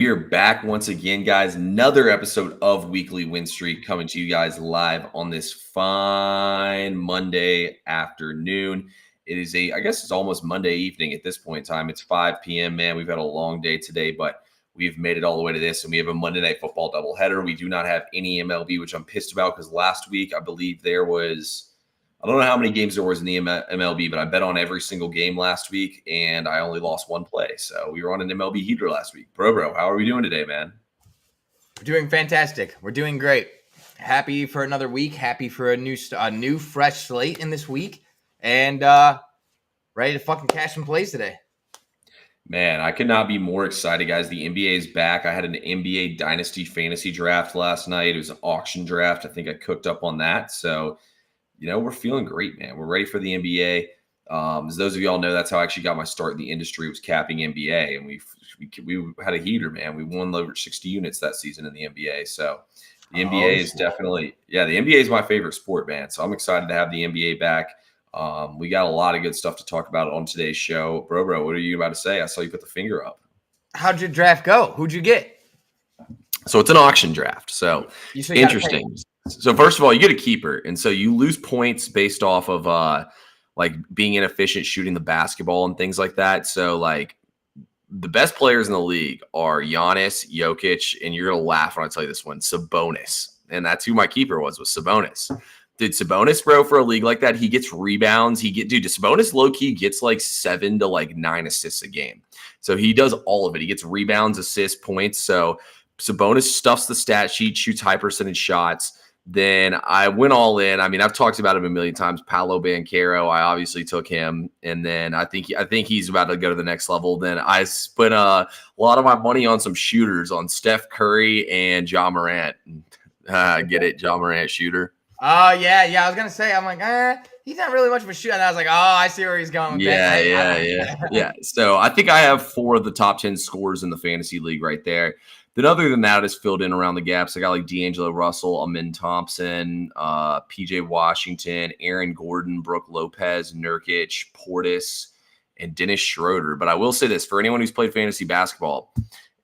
We are back once again, guys. Another episode of Weekly Win Streak coming to you guys live on this fine Monday afternoon. It is I guess it's almost Monday evening at this point in time. It's 5 p.m., man. We've had a long day today, but we've made it all the way to this, and we have a Monday Night Football doubleheader. We do not have any MLB, which I'm pissed about because last week I believe there was – I don't know how many games there was in the MLB, but I bet on every single game last week, and I only lost one play. So we were on an MLB heater last week. Bro, how are we doing today, man? We're doing fantastic. We're doing great. Happy for another week. Happy for a new fresh slate in this week, and ready to fucking cash some plays today. Man, I could not be more excited, guys. The NBA is back. I had an NBA Dynasty Fantasy Draft last night. It was an auction draft. I think I cooked up on that. So we're feeling great, man. We're ready for the NBA. As those of y'all know, that's how I actually got my start in the industry, was capping NBA. And we had a heater, man. We won over 60 units that season in the NBA. So the NBA is definitely, the NBA is my favorite sport, man. So I'm excited to have the NBA back. We got a lot of good stuff to talk about on today's show. Bro, what are you about to say? I saw you put the finger up. How'd your draft go? Who'd you get? So it's an auction draft. So interesting. So first of all, you get a keeper, and so you lose points based off of like being inefficient shooting the basketball and things like that. So like the best players in the league are Giannis, Jokic, and you're gonna laugh when I tell you this one, Sabonis, and that's who my keeper was Sabonis. Dude, Sabonis, bro, for a league like that, he gets rebounds. Sabonis low key gets like 7 to like 9 assists a game. So he does all of it. He gets rebounds, assists, points. So Sabonis stuffs the stat sheet, shoots high percentage shots. Then I went all in. I mean, I've talked about him a million times. Paolo Banchero, I obviously took him, and then I think he's about to go to the next level. Then I spent a lot of my money on some shooters, on Steph Curry and Ja Morant. Get it, Ja Morant shooter. Oh yeah. I was gonna say, I'm like, he's not really much of a shooter. And I was like, I see where he's going with that. Yeah. So I think I have 4 of the top 10 scorers in the fantasy league right there. Then other than that, it's filled in around the gaps. I got like D'Angelo Russell, Amin Thompson, PJ Washington, Aaron Gordon, Brooke Lopez, Nurkic, Portis, and Dennis Schroeder. But I will say this, for anyone who's played fantasy basketball,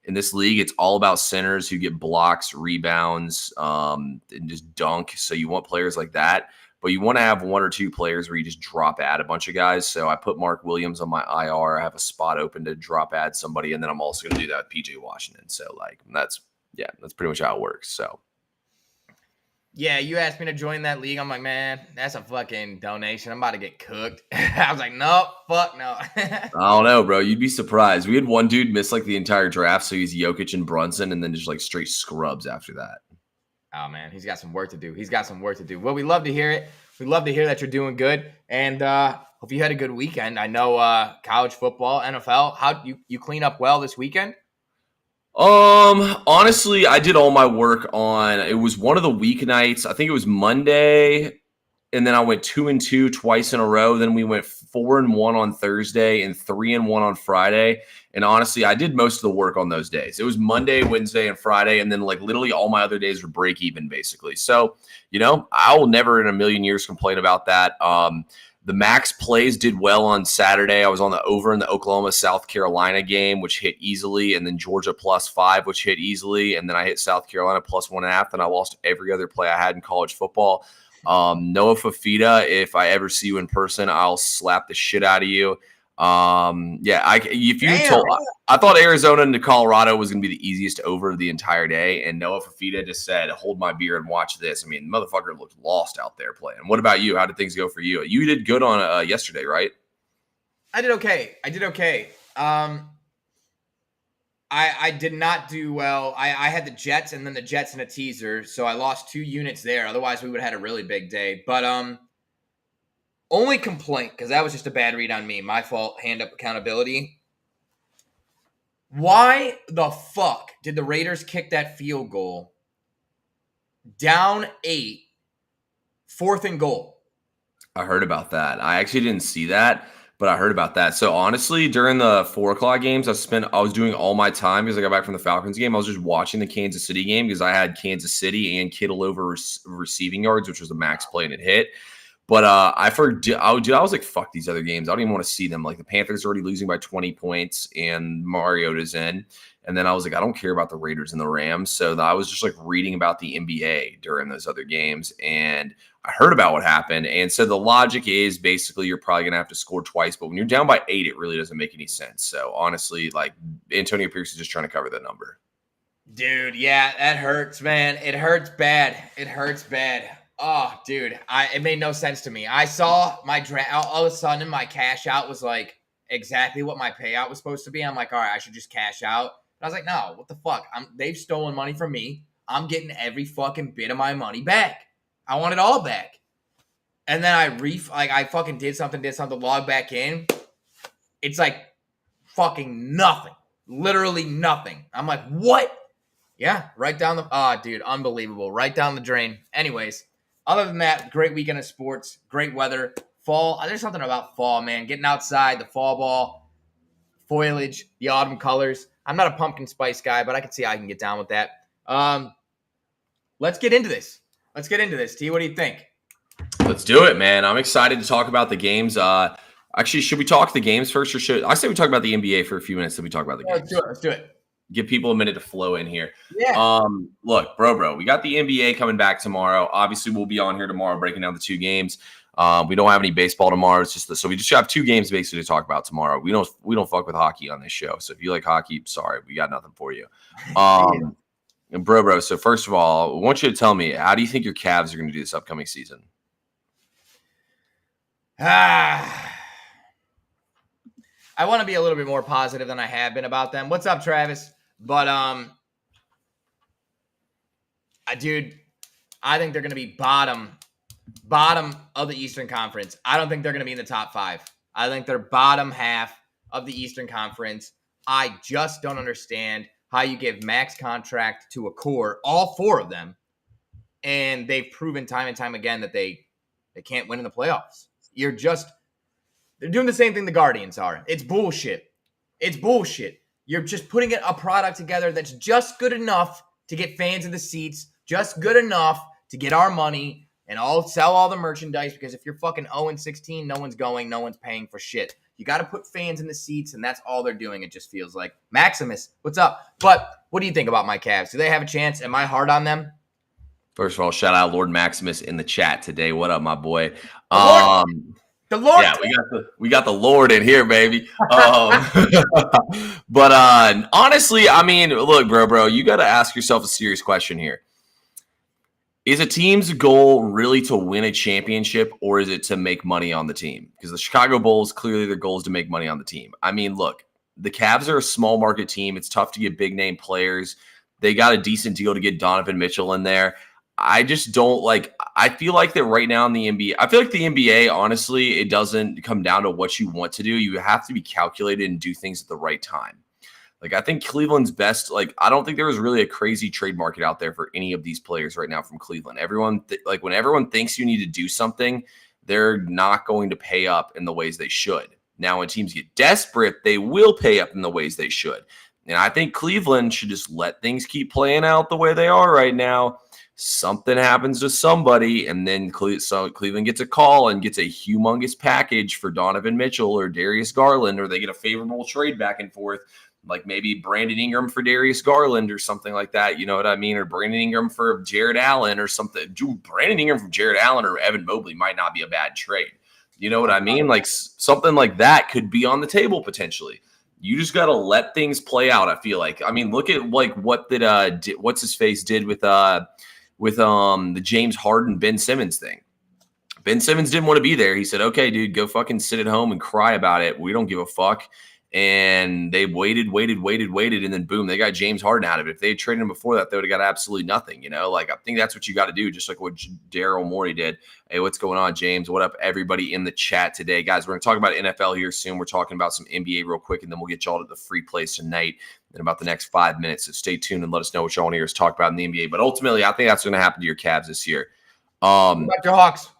in this league, it's all about centers who get blocks, rebounds, and just dunk. So you want players like that. But you want to have 1 or 2 players where you just drop add a bunch of guys. So I put Mark Williams on my IR. I have a spot open to drop add somebody, and then I'm also going to do that with PJ Washington. So that's pretty much how it works. So yeah, you asked me to join that league. I'm like, man, that's a fucking donation. I'm about to get cooked. I was like, no, fuck no. I don't know, bro. You'd be surprised. We had one dude miss like the entire draft, so he's Jokic and Brunson, and then just like straight scrubs after that. Oh, man, he's got some work to do. Well, we love to hear it. We love to hear that you're doing good. And hope you had a good weekend. I know college football, NFL. How you clean up well this weekend? Honestly, I did all my work on, it was one of the weeknights. I think it was Monday. And then I went 2-2 twice in a row. Then we went 4-1 on Thursday and 3-1 on Friday. And honestly, I did most of the work on those days. It was Monday, Wednesday, and Friday. And then like literally all my other days were break even basically. So, I will never in a million years complain about that. The max plays did well on Saturday. I was on the over in the Oklahoma-South Carolina game, which hit easily. And then Georgia +5, which hit easily. And then I hit South Carolina +1.5. And I lost every other play I had in college football. Noah Fafita, if I ever see you in person, I'll slap the shit out of you. I thought Arizona into Colorado was going to be the easiest over of the entire day, and Noah Fafita just said, hold my beer and watch this. I mean, motherfucker looked lost out there playing. What about you? How did things go for you? You did good on yesterday, right? I did okay. I did not do well. I had the Jets and then the Jets in a teaser, so I lost 2 units there. Otherwise, we would have had a really big day. But only complaint, because that was just a bad read on me. My fault. Hand up accountability. Why the fuck did the Raiders kick that field goal down 8, 4th and goal? I heard about that. I actually didn't see that. But I heard about that. So honestly, during the 4:00 games, I was doing all my time because I got back from the Falcons game. I was just watching the Kansas City game because I had Kansas City and Kittle over receiving yards, which was a max play and it hit. But I was like, fuck these other games. I don't even want to see them. Like the Panthers are already losing by 20 points and Mariota's in. And then I was like, I don't care about the Raiders and the Rams. So I was just like reading about the NBA during those other games. And I heard about what happened. And so the logic is basically you're probably going to have to score twice. But when you're down by 8, it really doesn't make any sense. So honestly, like Antonio Pierce is just trying to cover the number. Dude, yeah, that hurts, man. It hurts bad. It hurts bad. Oh, dude, it made no sense to me. I saw my draft. All of a sudden, my cash out was like exactly what my payout was supposed to be. I'm like, all right, I should just cash out. But I was like, no, what the fuck? They've stolen money from me. I'm getting every fucking bit of my money back. I want it all back. And then I fucking did something, log back in. It's like fucking nothing. Literally nothing. I'm like, what? Yeah, right down the dude, unbelievable. Right down the drain. Anyways, other than that, great weekend of sports, great weather. Fall, there's something about fall, man. Getting outside, the fall ball, foliage, the autumn colors. I'm not a pumpkin spice guy, but I can see how I can get down with that. Let's get into this. T, what do you think? Let's do it, man. I'm excited to talk about the games. Actually, should we talk the games first, or should I say we talk about the NBA for a few minutes, then we talk about the games? Let's do it. Give people a minute to flow in here. Yeah. Look, bro, we got the NBA coming back tomorrow. Obviously, we'll be on here tomorrow breaking down the 2 games. We don't have any baseball tomorrow. It's just so we just have 2 games basically to talk about tomorrow. We don't fuck with hockey on this show. So if you like hockey, sorry, we got nothing for you. And bro. So first of all, I want you to tell me, how do you think your Cavs are going to do this upcoming season? I want to be a little bit more positive than I have been about them. What's up, Travis? But dude, I think they're going to be bottom of the Eastern Conference. I don't think they're going to be in the top 5. I think they're bottom half of the Eastern Conference. I just don't understand how you give max contract to a core, all 4 of them, and they've proven time and time again that they can't win in the playoffs. They're doing the same thing the Guardians are. It's bullshit. You're just putting a product together that's just good enough to get fans in the seats, just good enough to get our money, and sell all the merchandise, because if you're fucking 0-16, no one's going, no one's paying for shit. You got to put fans in the seats, and that's all they're doing, it just feels like. Maximus, what's up? But what do you think about my Cavs? Do they have a chance? Am I hard on them? First of all, shout out Lord Maximus in the chat today. What up, my boy? The Lord. Yeah, we got the Lord in here, baby. But honestly, I mean, look, bro, you got to ask yourself a serious question here. Is a team's goal really to win a championship, or is it to make money on the team? Because the Chicago Bulls, clearly their goal is to make money on the team. I mean, look, the Cavs are a small market team. It's tough to get big name players. They got a decent deal to get Donovan Mitchell in there. I just don't I feel like that right now in the NBA, I feel like the NBA, honestly, it doesn't come down to what you want to do. You have to be calculated and do things at the right time. I think Cleveland's best. I don't think there was really a crazy trade market out there for any of these players right now from Cleveland. Everyone, when everyone thinks you need to do something, they're not going to pay up in the ways they should. Now, when teams get desperate, they will pay up in the ways they should. And I think Cleveland should just let things keep playing out the way they are right now. Something happens to somebody, and then Cleveland gets a call and gets a humongous package for Donovan Mitchell or Darius Garland, or they get a favorable trade back and forth, like maybe Brandon Ingram for Darius Garland or something like that. You know what I mean? Or Brandon Ingram for Jared Allen or something. Dude, Brandon Ingram for Jared Allen or Evan Mobley might not be a bad trade. You know what I mean? Something like that could be on the table potentially. You just got to let things play out, I feel like. I mean, look at what did what's his face did with the James Harden Ben Simmons thing. Ben Simmons didn't want to be there. He said, "Okay, dude, go fucking sit at home and cry about it. We don't give a fuck." And they waited, and then boom, they got James Harden out of it. If they had traded him before that, they would have got absolutely nothing. You know, I think that's what you got to do, just like what Daryl Morey did. Hey, what's going on, James? What up, everybody in the chat today? Guys, we're going to talk about NFL here soon. We're talking about some NBA real quick, and then we'll get y'all to the free plays tonight in about the next 5 minutes. So stay tuned and let us know what y'all want to hear us talk about in the NBA. But ultimately, I think that's going to happen to your Cavs this year. What about your Hawks?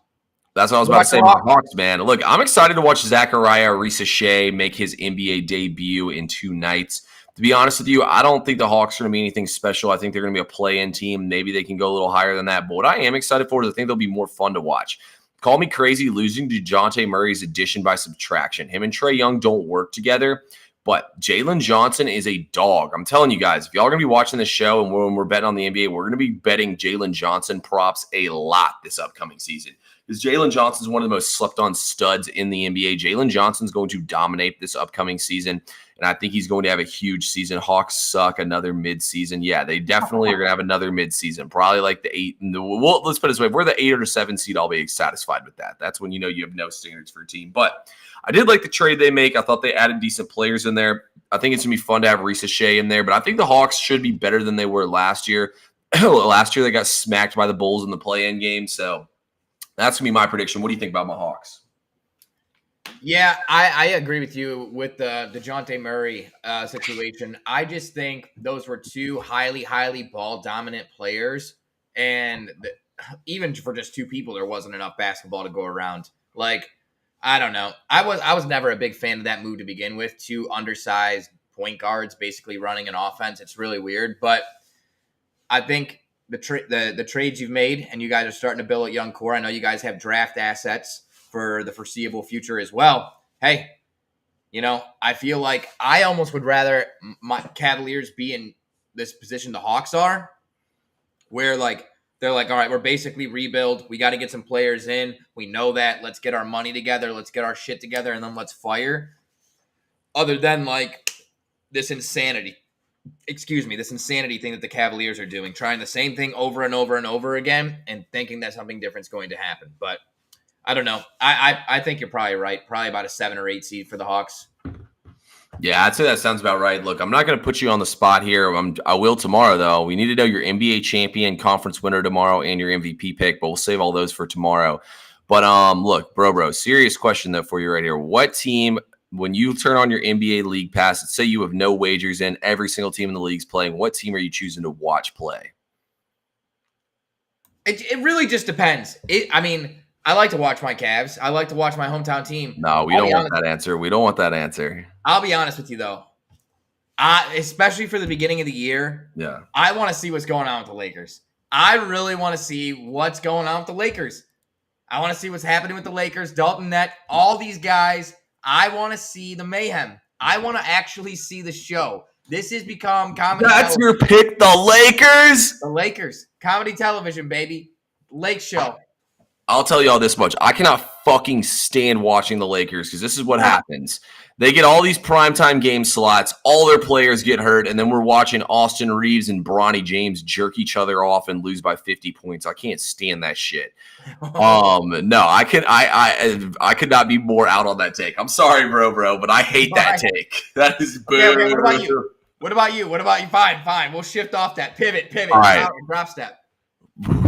That's what I was about to say about Hawks, man. Look, I'm excited to watch Zachariah Arisa-Shea make his NBA debut in 2 nights. To be honest with you, I don't think the Hawks are going to be anything special. I think they're going to be a play-in team. Maybe they can go a little higher than that. But what I am excited for is I think they'll be more fun to watch. Call me crazy losing to DeJounte Murray's addition by subtraction. Him and Trae Young don't work together. But Jalen Johnson is a dog. I'm telling you guys, if y'all are going to be watching this show and when we're betting on the NBA, we're going to be betting Jalen Johnson props a lot this upcoming season. Because Jalen Johnson is one of the most slept-on studs in the NBA. Jalen Johnson's going to dominate this upcoming season, and I think he's going to have a huge season. Hawks suck another mid-season. Yeah, they definitely are going to have another mid-season. Probably like the 8. Well, let's put it this way. If we're the 8 or 7 seed, I'll be satisfied with that. That's when you know you have no standards for a team. But I did like the trade they make. I thought they added decent players in there. I think it's going to be fun to have Risa Shea in there, but I think the Hawks should be better than they were last year. Last year, they got smacked by the Bulls in the play-in game, so that's going to be my prediction. What do you think about my Hawks? Yeah, I agree with you with the DeJounte Murray situation. I just think those were two highly ball-dominant players, and even for just two people, there wasn't enough basketball to go around. Like, I don't know. I was never a big fan of that move to begin with. Two undersized point guards basically running an offense. It's really weird, but I think the trades you've made, and you guys are starting to build a young core. I know you guys have draft assets for the foreseeable future as well. Hey, I feel like I almost would rather my Cavaliers be in this position the Hawks are, where they're like, all right, we're basically rebuild. We got to get some players in. We know that. Let's get our money together. Let's get our shit together, and then let's fire. Other than this insanity thing that the Cavaliers are doing, trying the same thing over and over and over again and thinking that something different's going to happen. But I don't know. I think you're probably right. Probably about a 7 or 8 seed for the Hawks. Yeah, I'd say that sounds about right. Look, I'm not going to put you on the spot here. I will tomorrow, though. We need to know your NBA champion, conference winner tomorrow, and your MVP pick, but we'll save all those for tomorrow. But look, bro, serious question, though, for you right here. What team, when you turn on your NBA League Pass, let's say you have no wagers in, every single team in the league's playing, what team are you choosing to watch play? It really just depends. I like to watch my Cavs. I like to watch my hometown team. No, we don't want that answer. We don't want that answer. I'll be honest with you, though. Especially for the beginning of the year, yeah, I want to see what's going on with the Lakers. I really want to see what's going on with the Lakers. I want to see what's happening with the Lakers, Dalton Neck, all these guys. I want to see the mayhem. I want to actually see the show. This has become comedy. That's television. Your pick, the Lakers? The Lakers. Comedy television, baby. Lake show. I'll tell you all this much. I cannot fucking stand watching the Lakers because this is what happens. They get all these primetime game slots. All their players get hurt, and then we're watching Austin Reeves and Bronny James jerk each other off and lose by 50 points. I can't stand that shit. No, I could not be more out on that take. I'm sorry, bro, but I hate that take. That is boo. Okay, what about you? Fine. We'll shift off that. Pivot. All right. Drop step.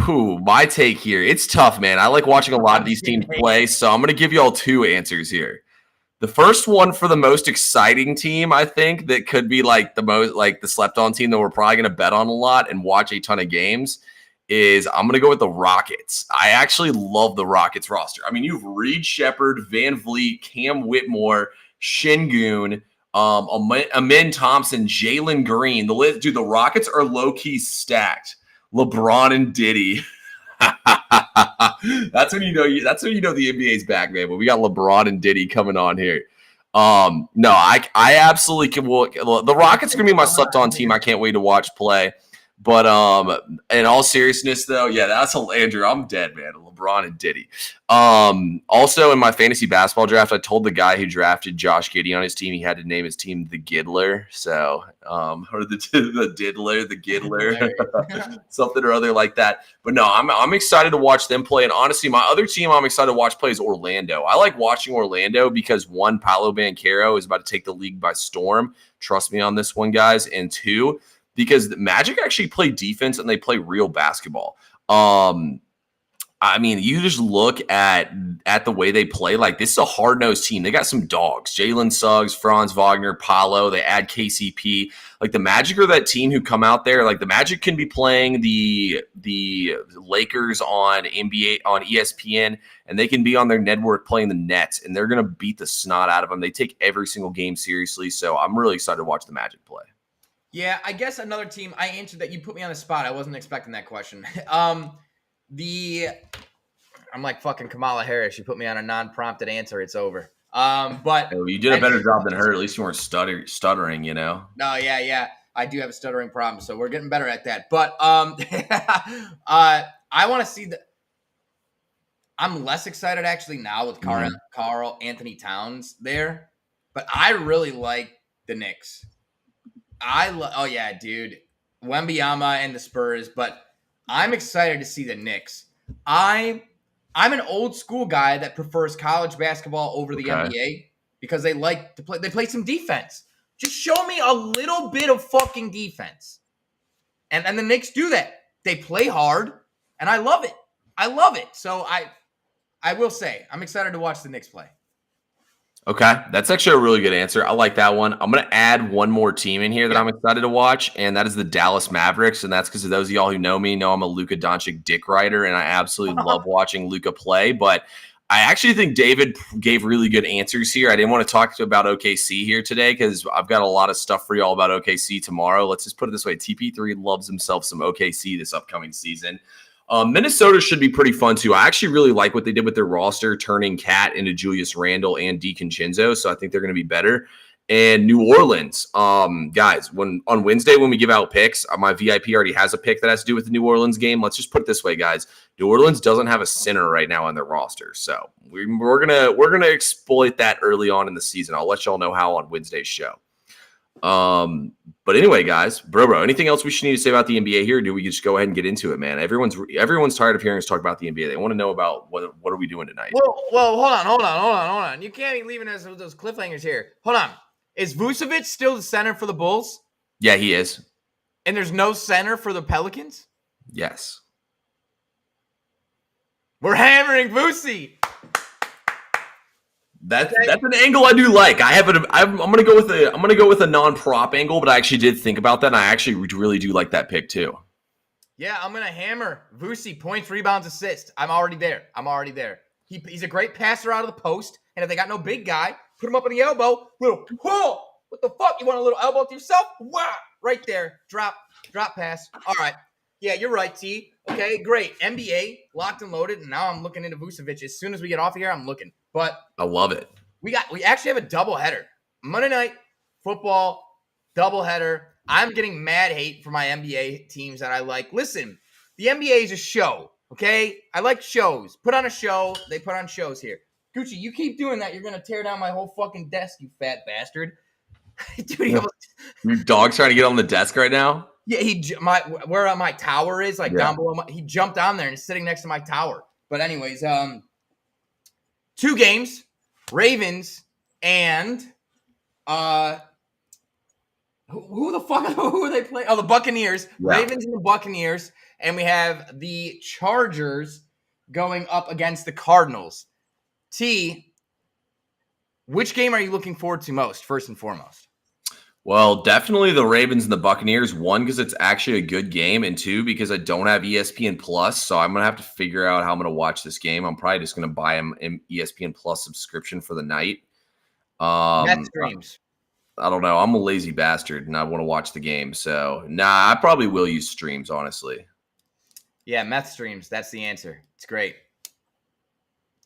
Ooh, my take here. It's tough, man. I like watching a lot of these teams play, so I'm going to give you all 2 answers here. The first one for the most exciting team, I think, that could be the slept-on team that we're probably going to bet on a lot and watch a ton of games is I'm going to go with the Rockets. I actually love the Rockets roster. I mean, you have Reed Shepherd, Van Vliet, Cam Whitmore, Şengün, Amin Thompson, Jalen Green. The Rockets are low-key stacked. LeBron and Diddy. That's when you know the NBA's back, man. But we got LeBron and Diddy coming on here. No, I absolutely can. Well, the Rockets are gonna be my slept-on team. I can't wait to watch play. But in all seriousness, though, yeah, that's Andrew. I'm dead, man. LeBron and Diddy. Also, in my fantasy basketball draft, I told the guy who drafted Josh Giddey on his team he had to name his team the Giddler. So, or the Diddler, the Giddler, something or other like that. But no, I'm excited to watch them play. And honestly, my other team I'm excited to watch play is Orlando. I like watching Orlando because 1, Paolo Banchero is about to take the league by storm. Trust me on this one, guys. And 2, because the Magic actually play defense and they play real basketball. I mean, you just look at the way they play. Like, this is a hard-nosed team. They got some dogs. Jalen Suggs, Franz Wagner, Paolo. They add KCP. Like, the Magic are that team who come out there. Like, the Magic can be playing the Lakers on NBA, on ESPN, and they can be on their network playing the Nets, and they're going to beat the snot out of them. They take every single game seriously, so I'm really excited to watch the Magic play. Yeah, I guess another team, I answered that. You put me on the spot. I wasn't expecting that question. I'm like fucking Kamala Harris. You put me on a non-prompted answer, it's over. But you did a better job than her. At least you weren't stuttering, you know? No, yeah. I do have a stuttering problem, so we're getting better at that. But I want to see the. I'm less excited actually now with Carl Anthony Towns there, but I really like the Knicks. Oh yeah, dude, Wembanyama and the Spurs, but I'm excited to see the Knicks. I'm an old school guy that prefers college basketball over the NBA because they like to play. They play some defense. Just show me a little bit of fucking defense, and the Knicks do that. They play hard, and I love it. So I will say I'm excited to watch the Knicks play. Okay, that's actually a really good answer. I like that one. I'm going to add one more team in here that I'm excited to watch, and that is the Dallas Mavericks. And that's because of those of y'all who know me know I'm a Luka Doncic dick rider, and I absolutely love watching Luka play. But I actually think David gave really good answers here. I didn't want to talk about OKC here today because I've got a lot of stuff for y'all about OKC tomorrow. Let's just put it this way. TP3 loves himself some OKC this upcoming season. Minnesota should be pretty fun, too. I actually really like what they did with their roster, turning Cat into Julius Randle and DiCincenzo, so I think they're going to be better. And New Orleans, guys, on Wednesday when we give out picks, my VIP already has a pick that has to do with the New Orleans game. Let's just put it this way, guys. New Orleans doesn't have a center right now on their roster, so we're gonna exploit that early on in the season. I'll let y'all know how on Wednesday's show. But anyway, guys, bro, anything else we should need to say about the NBA here? Or do we just go ahead and get into it, man? Everyone's tired of hearing us talk about the NBA. They want to know about what are we doing tonight? Well, hold on. You can't be leaving us with those cliffhangers here. Hold on. Is Vucevic still the center for the Bulls? Yeah, he is. And there's no center for the Pelicans? Yes. We're hammering Vuce. That's an angle I do like. I'm gonna go with a non-prop angle, but I actually did think about that, and I actually really do like that pick too. Yeah, I'm gonna hammer Vuce, points, rebounds, assists. I'm already there. He's a great passer out of the post, and if they got no big guy, put him up on the elbow. What the fuck? You want a little elbow to yourself? Wow, right there. Drop pass. All right. Yeah, you're right, T. Okay, great. NBA locked and loaded, and now I'm looking into Vucevic. As soon as we get off of here, I'm looking. But I love it. We actually have a doubleheader. Monday night football doubleheader. I'm getting mad hate for my NBA teams that I like. Listen, the NBA is a show, okay? I like shows. Put on a show. They put on shows here. Gucci, you keep doing that, you're gonna tear down my whole fucking desk, you fat bastard. Dude, your dog's trying to get on the desk right now. Yeah, where my tower is, down below. He jumped on there and is sitting next to my tower. But anyways, 2 games, Ravens and who are they playing? Oh, the Buccaneers. Yeah. Ravens and the Buccaneers, and we have the Chargers going up against the Cardinals. T, which game are you looking forward to most, first and foremost? Well, definitely the Ravens and the Buccaneers. 1, because it's actually a good game, and 2, because I don't have ESPN Plus, so I'm going to have to figure out how I'm going to watch this game. I'm probably just going to buy an ESPN Plus subscription for the night. Net streams. I don't know. I'm a lazy bastard, and I want to watch the game. So, I probably will use streams, honestly. Yeah, meth streams. That's the answer. It's great.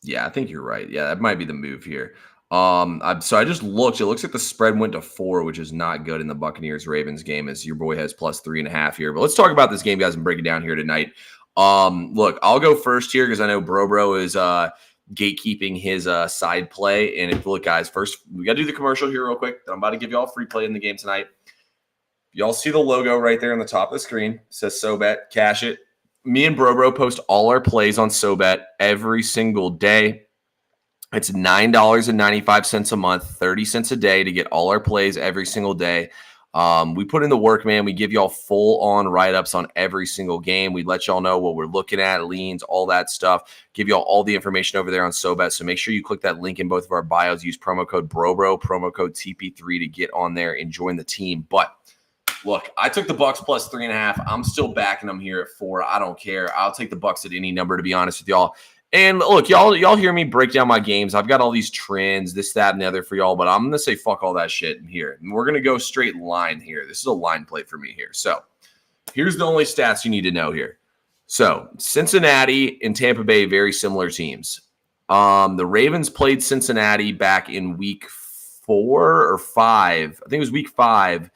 Yeah, I think you're right. Yeah, that might be the move here. So I just looked. It looks like the spread went to 4, which is not good in the Buccaneers-Ravens game, as your boy has plus 3.5 here. But let's talk about this game, guys, and break it down here tonight. Look, I'll go first here because I know Bro is gatekeeping his side play. And look, guys, first we got to do the commercial here real quick. I'm about to give y'all a free play in the game tonight. Y'all see the logo right there on the top of the screen. It says SoBet. Cash it. Me and Bro post all our plays on SoBet every single day. It's $9.95 a month, 30 cents a day to get all our plays every single day. We put in the work, man. We give y'all full-on write-ups on every single game. We let y'all know what we're looking at, leans, all that stuff. Give y'all all the information over there on SoBet. So make sure you click that link in both of our bios. Use promo code BROBRO, promo code TP3 to get on there and join the team. But look, I took the Bucks plus 3.5. I'm still backing them here at 4. I don't care. I'll take the Bucks at any number, to be honest with y'all. And look, y'all hear me break down my games. I've got all these trends, this, that, and the other for y'all, but I'm going to say fuck all that shit in here. And we're going to go straight line here. This is a line play for me here. So here's the only stats you need to know here. So Cincinnati and Tampa Bay, very similar teams. The Ravens played Cincinnati back in week 4 or 5. I think it was week 5,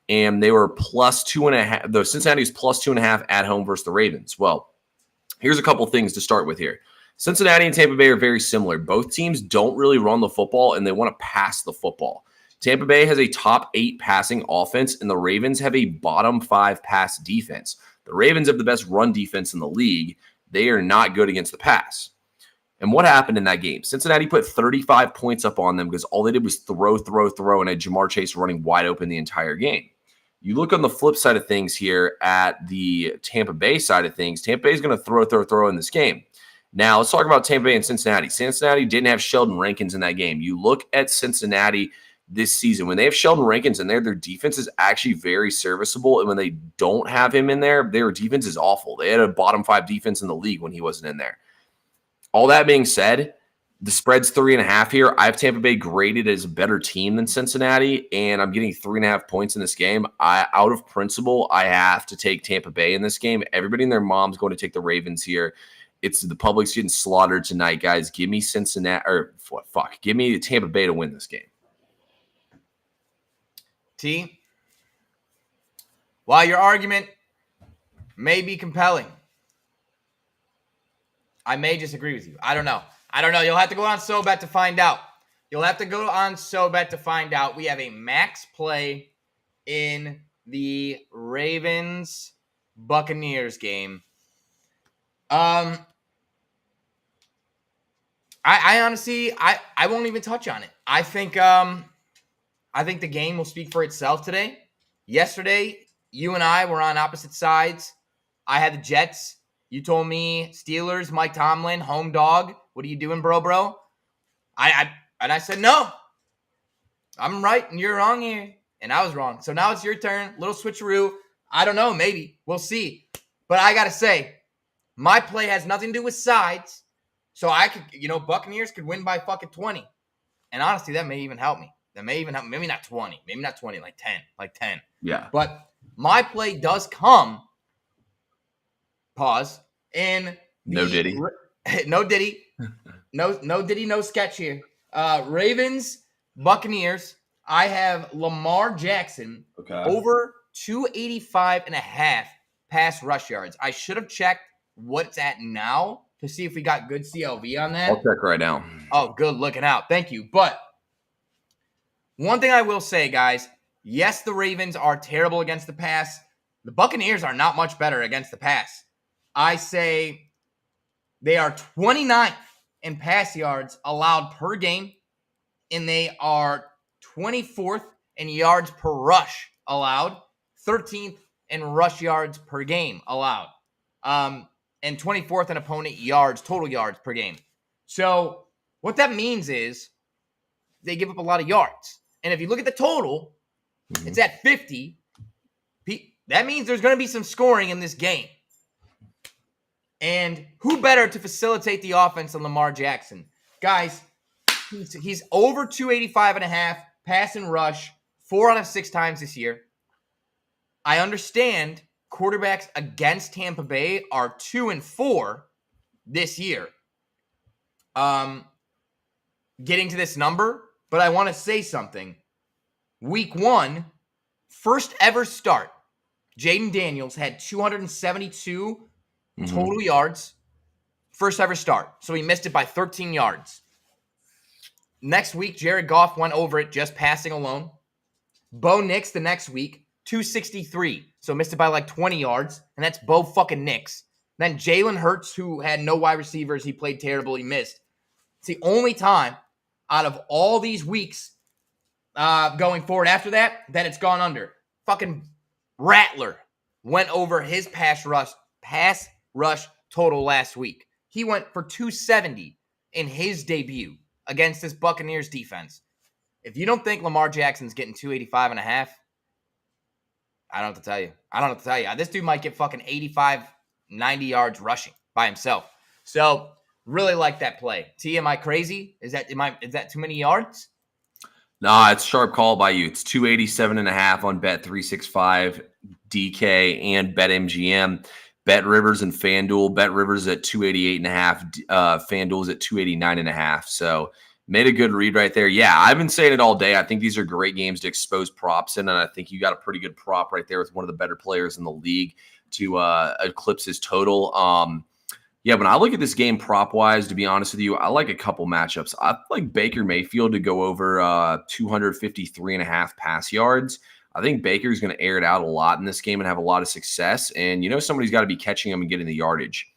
and they were plus 2.5. The Cincinnati was plus 2.5 at home versus the Ravens. Well, here's a couple things to start with here. Cincinnati and Tampa Bay are very similar. Both teams don't really run the football, and they want to pass the football. Tampa Bay has a top 8 passing offense, and the Ravens have a bottom 5 pass defense. The Ravens have the best run defense in the league. They are not good against the pass. And what happened in that game? Cincinnati put 35 points up on them because all they did was throw, and had Jamar Chase running wide open the entire game. You look on the flip side of things here at the Tampa Bay side of things. Tampa Bay is going to throw in this game. Now, let's talk about Tampa Bay and Cincinnati. Cincinnati didn't have Sheldon Rankins in that game. You look at Cincinnati this season. When they have Sheldon Rankins in there, their defense is actually very serviceable. And when they don't have him in there, their defense is awful. They had a bottom 5 defense in the league when he wasn't in there. All that being said, the spread's 3.5 here. I have Tampa Bay graded as a better team than Cincinnati, and I'm getting 3.5 points in this game. Out of principle, I have to take Tampa Bay in this game. Everybody and their mom's going to take the Ravens here. It's the public's getting slaughtered tonight, guys. Give me Cincinnati, or fuck, give me Tampa Bay to win this game. T, while your argument may be compelling, I may disagree with you. I don't know. You'll have to go on SoBet to find out. We have a max play in the Ravens-Buccaneers game. I honestly, I won't even touch on it. I think the game will speak for itself today. Yesterday, you and I were on opposite sides. I had the Jets. You told me Steelers, Mike Tomlin, home dog. What are you doing, bro? I said, no. I'm right and you're wrong here. And I was wrong. So now it's your turn. Little switcheroo. I don't know. Maybe. We'll see. But I got to say, my play has nothing to do with sides. So I could, Buccaneers could win by fucking 20. And honestly, that may even help me. Maybe not 20. Maybe not 20, like 10. Like 10. Yeah. But my play does come. Pause. In no Diddy. No Diddy. No Diddy, no sketch here. Ravens, Buccaneers. I have Lamar Jackson over 285.5 pass rush yards. I should have checked what it's at now to see if we got good CLV on that. I'll check right now. Oh, good looking out. Thank you. But one thing I will say, guys, yes, the Ravens are terrible against the pass. The Buccaneers are not much better against the pass. I say they are 29th in pass yards allowed per game, and they are 24th in yards per rush allowed, 13th in rush yards per game allowed, and 24th in opponent yards, total yards per game. So what that means is they give up a lot of yards. And if you look at the total, it's at 50. That means there's going to be some scoring in this game. And who better to facilitate the offense than Lamar Jackson? Guys, he's over 285.5 pass and rush 4 out of 6 times this year. I understand quarterbacks against Tampa Bay are 2-4 this year. Getting to this number, but I want to say something. Week 1, first ever start, Jaden Daniels had 272 total yards, first ever start. So he missed it by 13 yards. Next week, Jared Goff went over it just passing alone. Bo Nix the next week, 263. So missed it by like 20 yards. And that's Bo fucking Nix. Then Jalen Hurts, who had no wide receivers. He played terrible. He missed. It's the only time out of all these weeks going forward after that it's gone under. Fucking Rattler went over his pass rush total last week. He went for 270 in his debut against this Buccaneers defense. If you don't think Lamar Jackson's getting 285.5, I don't have to tell you. This dude might get fucking 85, 90 yards rushing by himself. So really like that play. T, am I crazy? Is that too many yards? Nah, it's sharp call by you. It's 287.5 on Bet365, DK, and BetMGM. Bet Rivers and FanDuel. Bet Rivers at 288.5. FanDuel's at 289.5. So made a good read right there. Yeah, I've been saying it all day. I think these are great games to expose props in, and I think you got a pretty good prop right there with one of the better players in the league to eclipse his total. Yeah, when I look at this game prop-wise, to be honest with you, I like a couple matchups. I like Baker Mayfield to go over 253.5 pass yards. I think Baker's going to air it out a lot in this game and have a lot of success. And somebody's got to be catching him and getting the yardage.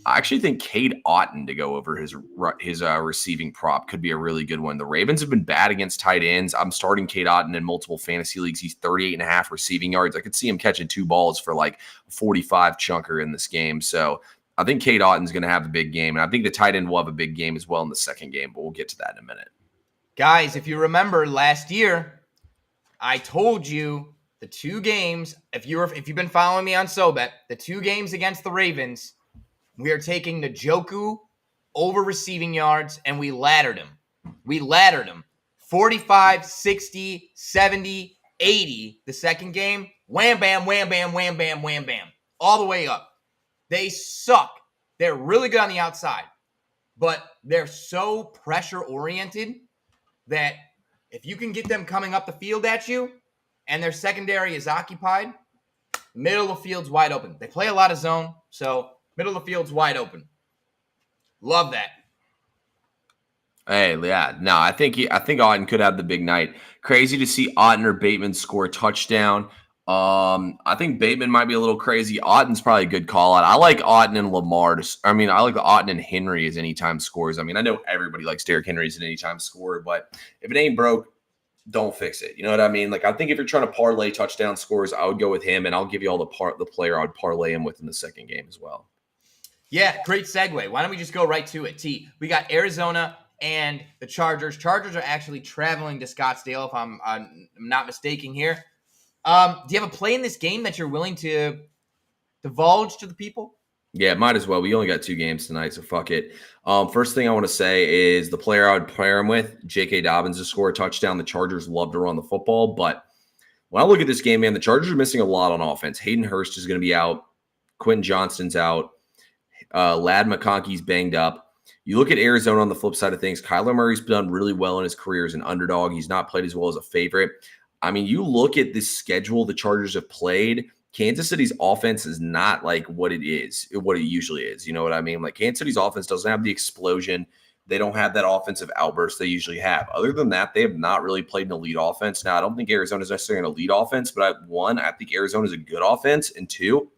I actually think Cade Otton to go over his receiving prop could be a really good one. The Ravens have been bad against tight ends. I'm starting Cade Otton in multiple fantasy leagues. He's 38.5 receiving yards. I could see him catching 2 balls for like 45 chunker in this game. So I think Cade Otton's going to have a big game. And I think the tight end will have a big game as well in the second game, but we'll get to that in a minute. Guys, if you remember last year, I told you the 2 games, if you've been following me on SoBet, the 2 games against the Ravens, we are taking Njoku over receiving yards, and we laddered him. 45, 60, 70, 80 the second game. Wham, bam, wham, bam, wham, bam, wham, bam. All the way up. They suck. They're really good on the outside, but they're so pressure-oriented that if you can get them coming up the field at you and their secondary is occupied, middle of the field's wide open. They play a lot of zone, so middle of the field's wide open. Love that. Hey, yeah. No, I think Otton could have the big night. Crazy to see Otton or Bateman score a touchdown. I think Bateman might be a little crazy. Otton's probably a good call out. I like Otton and Lamar. I like the Otton and Henry as anytime scores. I know everybody likes Derrick Henry as an anytime scorer, but if it ain't broke, don't fix it. You know what I mean? Like, I think if you're trying to parlay touchdown scores, I would go with him, and I'll give you all the player I would parlay him with in the second game as well. Yeah, great segue. Why don't we just go right to it? T, we got Arizona and the Chargers. Chargers are actually traveling to Scottsdale, if I'm not mistaken here. Do you have a play in this game that you're willing to divulge to the people? Yeah, might as well. We only got 2 games tonight, so fuck it. First thing I want to say is the player I would pair him with, J.K. Dobbins, to score a touchdown. The Chargers love to run the football, but when I look at this game, man, the Chargers are missing a lot on offense. Hayden Hurst is going to be out. Quentin Johnston's out. Ladd McConkey's banged up. You look at Arizona on the flip side of things. Kyler Murray's done really well in his career as an underdog. He's not played as well as a favorite. You look at this schedule the Chargers have played. Kansas City's offense is not like what it usually is. You know what I mean? Like, Kansas City's offense doesn't have the explosion. They don't have that offensive outburst they usually have. Other than that, they have not really played an elite offense. Now, I don't think Arizona's necessarily an elite offense, but I think Arizona's a good offense. And 2,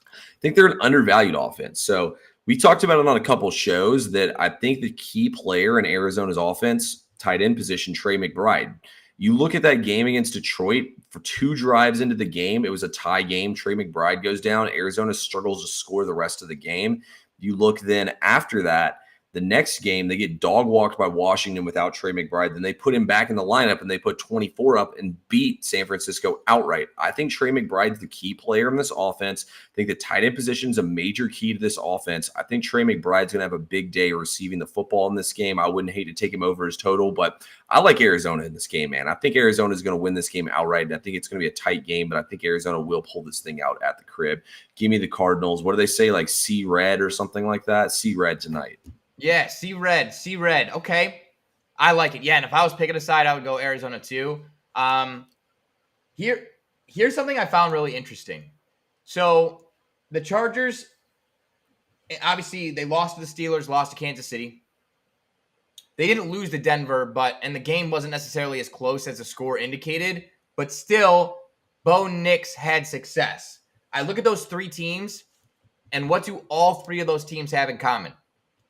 I think they're an undervalued offense. So we talked about it on a couple shows that I think the key player in Arizona's offense, tight end position, Trey McBride. You look at that game against Detroit, for 2 drives into the game, it was a tie game. Trey McBride goes down. Arizona struggles to score the rest of the game. You look then after that, the next game, they get dog walked by Washington without Trey McBride. Then they put him back in the lineup and they put 24 up and beat San Francisco outright. I think Trey McBride's the key player in this offense. I think the tight end position is a major key to this offense. I think Trey McBride's going to have a big day receiving the football in this game. I wouldn't hate to take him over his total, but I like Arizona in this game, man. I think Arizona is going to win this game outright. And I think it's going to be a tight game, but I think Arizona will pull this thing out at the crib. Give me the Cardinals. What do they say? Like C-Red or something like that? C-Red tonight. Yeah, C-Red. Okay. I like it. Yeah, and if I was picking a side, I would go Arizona too. Here's something I found really interesting. So the Chargers, obviously, they lost to the Steelers, lost to Kansas City. They didn't lose to Denver, and the game wasn't necessarily as close as the score indicated, but still, Bo Nix had success. I look at those 3 teams, and what do all 3 of those teams have in common?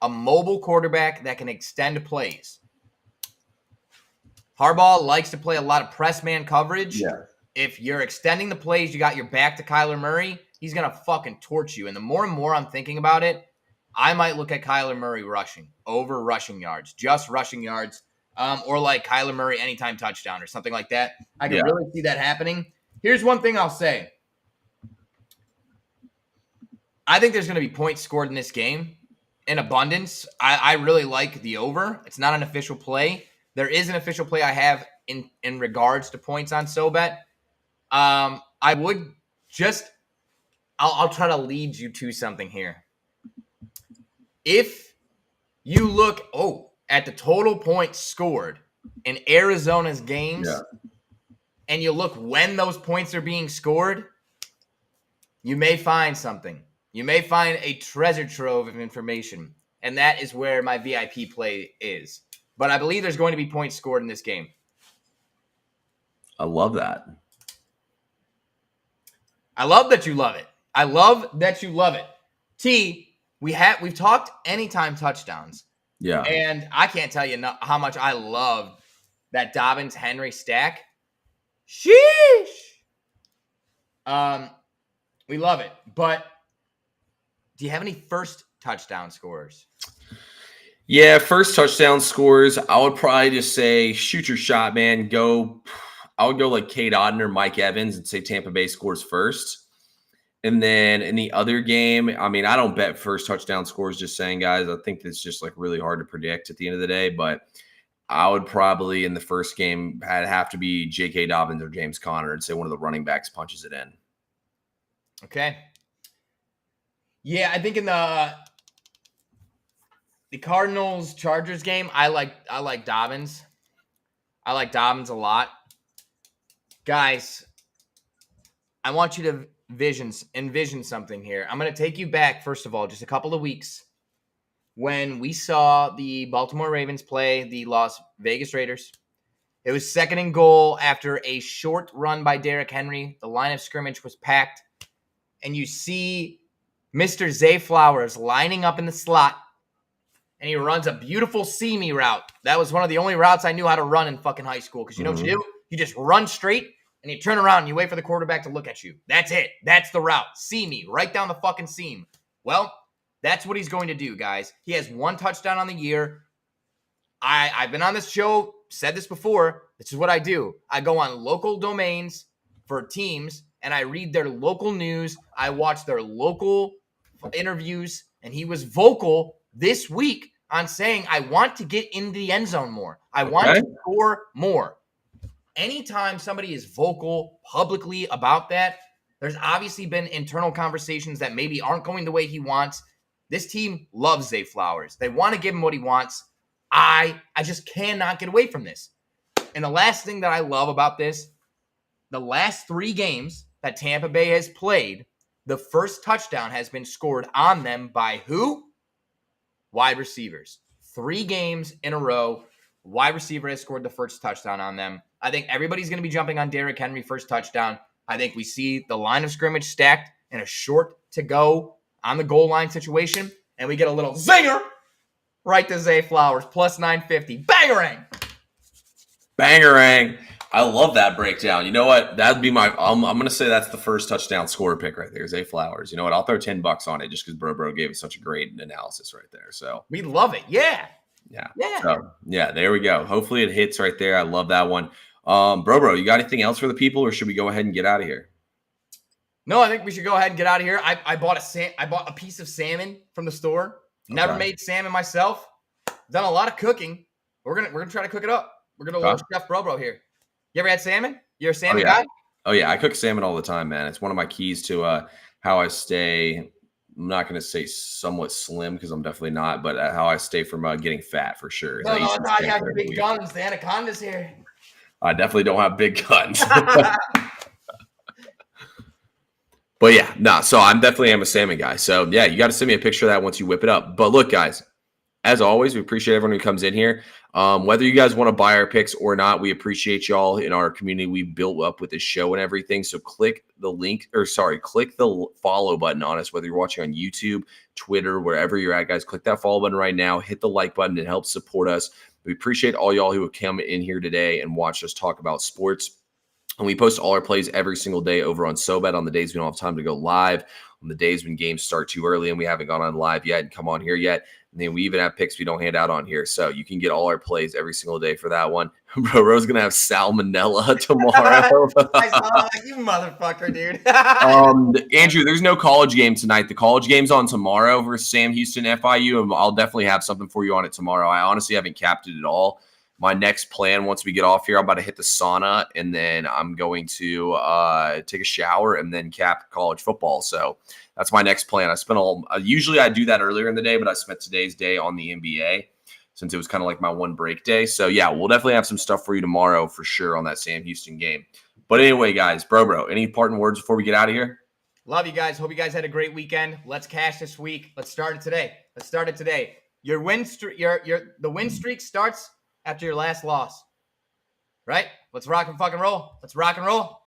A mobile quarterback that can extend plays. Harbaugh likes to play a lot of press man coverage. Yeah. If you're extending the plays, you got your back to Kyler Murray, he's going to fucking torch you. And the more and more I'm thinking about it, I might look at Kyler Murray rushing over rushing yards, just rushing yards, or like Kyler Murray anytime touchdown or something like that. I can really see that happening. Here's one thing I'll say. I think there's going to be points scored in this game in abundance. I really like the over. It's not an official play. There is an official play I have in regards to points on SoBet. I would just I'll try to lead you to something here. If you look at the total points scored in Arizona's games, and you look when those points are being scored, you may find something. You may find a treasure trove of information, and that is where my VIP play is. But I believe there's going to be points scored in this game. I love that. I love that you love it. I love that you love it. T, we've talked anytime touchdowns. Yeah. And I can't tell you how much I love that Dobbins-Henry stack. Sheesh. We love it. But do you have any first touchdown scorers? Yeah, first touchdown scores. I would probably just say shoot your shot, man. I would go like Cade Otton or Mike Evans and say Tampa Bay scores first. And then in the other game, I mean, I don't bet first touchdown scores, just saying, guys. I think it's just like really hard to predict at the end of the day. But I would probably in the first game have to be J.K. Dobbins or James Conner and say one of the running backs punches it in. Okay. Yeah, I think in the Cardinals-Chargers game, I like Dobbins. I like Dobbins a lot. Guys, I want you to envision something here. I'm going to take you back, first of all, just a couple of weeks when we saw the Baltimore Ravens play the Las Vegas Raiders. It was 2nd and goal after a short run by Derrick Henry. The line of scrimmage was packed. And you see Mr. Zay Flowers lining up in the slot, and he runs a beautiful see-me route. That was one of the only routes I knew how to run in fucking high school, because you know what you do? You just run straight, and you turn around, and you wait for the quarterback to look at you. That's it. That's the route. See-me, right down the fucking seam. Well, that's what he's going to do, guys. He has 1 touchdown on the year. I've been on this show, said this before. This is what I do. I go on local domains for teams, and I read their local news. I watch their local interviews, and he was vocal this week on saying, I want to get in the end zone more. I want to score more. Anytime somebody is vocal publicly about that, there's obviously been internal conversations that maybe aren't going the way he wants. This team loves Zay Flowers. They want to give him what he wants. I just cannot get away from this. And the last thing that I love about this, the last 3 games that Tampa Bay has played, the first touchdown has been scored on them by who? Wide receivers. 3 games in a row, wide receiver has scored the first touchdown on them. I think everybody's going to be jumping on Derrick Henry first touchdown. I think we see the line of scrimmage stacked in a short to go on the goal line situation, and we get a little zinger right to Zay Flowers, plus 950. Bangarang! Bangarang. I love that breakdown. You know what? That'd be my. I'm going to say that's the first touchdown scorer pick right there, Zay Flowers. You know what? I'll throw $10 on it just because Bro gave us such a great analysis right there. So we love it. Yeah. So, there we go. Hopefully it hits right there. I love that one. Bro, you got anything else for the people, or should we go ahead and get out of here? No, I think we should go ahead and get out of here. I bought a piece of salmon from the store. Never made salmon myself. Done a lot of cooking. We're gonna try to cook it up. We're gonna watch Chef Bro here. You ever had salmon? You're a salmon guy? Oh yeah, I cook salmon all the time, man. It's one of my keys to how I stay. I'm not going to say somewhat slim because I'm definitely not, but how I stay from getting fat for sure. No, I got big guns. The anaconda's here. I definitely don't have big guns. But yeah, so I'm definitely a salmon guy. So yeah, you got to send me a picture of that once you whip it up. But look, guys, as always, we appreciate everyone who comes in here. Whether you guys want to buy our picks or not, we appreciate y'all in our community we've built up with this show and everything. So click the follow button on us, whether you're watching on YouTube, Twitter, wherever you're at, guys. Click that follow button right now. Hit the like button. It helps support us. We appreciate all y'all who have come in here today and watched us talk about sports. And we post all our plays every single day over on SoBet on the days we don't have time to go live, on the days when games start too early and we haven't gone on live yet and come on here yet. And then we even have picks we don't hand out on here. So you can get all our plays every single day for that one. Bro's going to have salmonella tomorrow. I saw that, you motherfucker, dude. Andrew, there's no college game tonight. The college game's on tomorrow versus Sam Houston FIU, and I'll definitely have something for you on it tomorrow. I honestly haven't capped it at all. my next plan once we get off here, I'm about to hit the sauna, and then I'm going to take a shower and then cap college football. So that's my next plan. Usually I do that earlier in the day, but I spent today's day on the NBA since it was kind of like my one break day. So yeah, we'll definitely have some stuff for you tomorrow for sure on that Sam Houston game. But anyway, guys, bro, any parting words before we get out of here? Love you guys. Hope you guys had a great weekend. Let's cash this week. Let's start it today. Your win streak, the win streak starts after your last loss. Right? Let's rock and fucking roll.